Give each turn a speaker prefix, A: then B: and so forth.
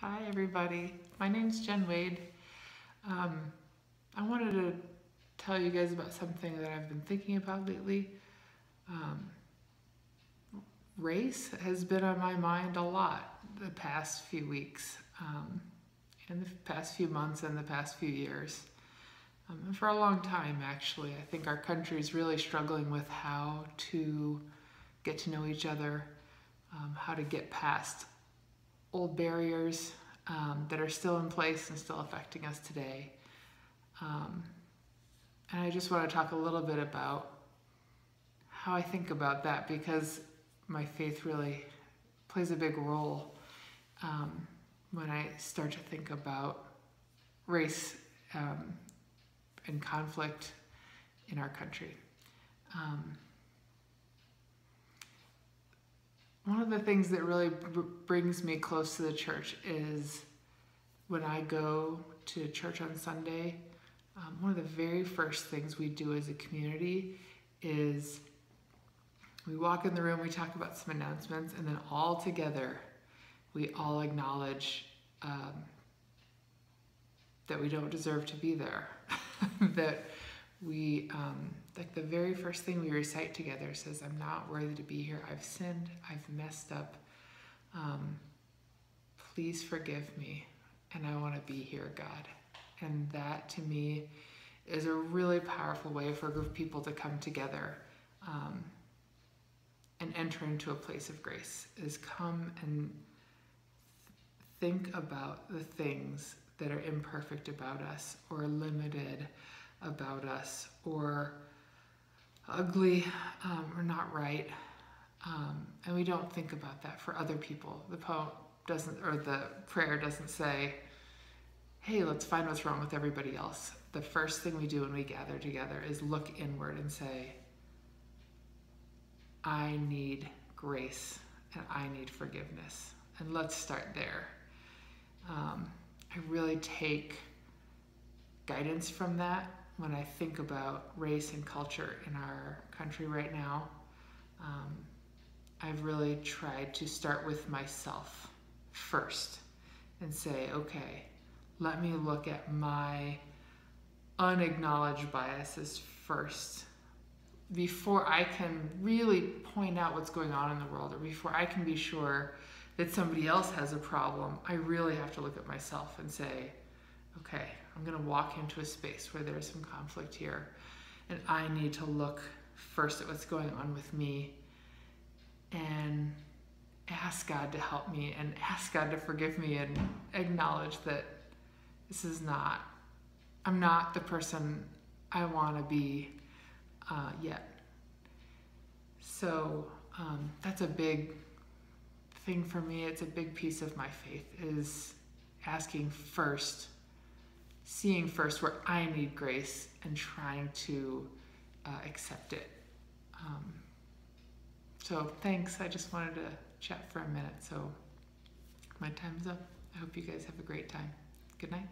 A: Hi, everybody. My name's Jen Wade. Um, I wanted to tell you guys about something that I've been thinking about lately. Um, Race has been on my mind a lot the past few weeks, and the past few months, and the past few years. And for a long time, actually. I think our country is really struggling with how to get to know each other, how to get past old barriers that are still in place and still affecting us today. Um, and I just want to talk a little bit about how I think about that because my faith really plays a big role um, when I start to think about race um, and conflict in our country. Um, One of the things that really brings me close to the church is when I go to church on Sunday. One of the very first things we do as a community is we walk in the room, we talk about some announcements, and then all together we all acknowledge that we don't deserve to be there. That we, like the very first thing we recite together says, I'm not worthy to be here. I've sinned. I've messed up. Please forgive me. And I want to be here, God. And that to me is a really powerful way for a group of people to come together and enter into a place of grace, is come and think about the things that are imperfect about us or limited about us or ugly or not right. And we don't think about that for other people. The poem doesn't, or the prayer doesn't say, hey, let's find what's wrong with everybody else. The first thing we do when we gather together is look inward and say, I need grace and I need forgiveness. And let's start there. I really take guidance from that when I think about race and culture in our country right now. I've really tried to start with myself first and say, okay, let me look at my unacknowledged biases first before I can really point out what's going on in the world, or before I can be sure that somebody else has a problem. I really have to look at myself and say, okay, I'm going to walk into a space where there's some conflict here, and I need to look first at what's going on with me and ask God to help me and ask God to forgive me and acknowledge that I'm not the person I want to be yet. So that's a big thing for me. It's a big piece of my faith, is asking first, seeing first where I need grace and trying to accept it. So thanks. I just wanted to chat for a minute. So my time's up. I hope you guys have a great time. Good night.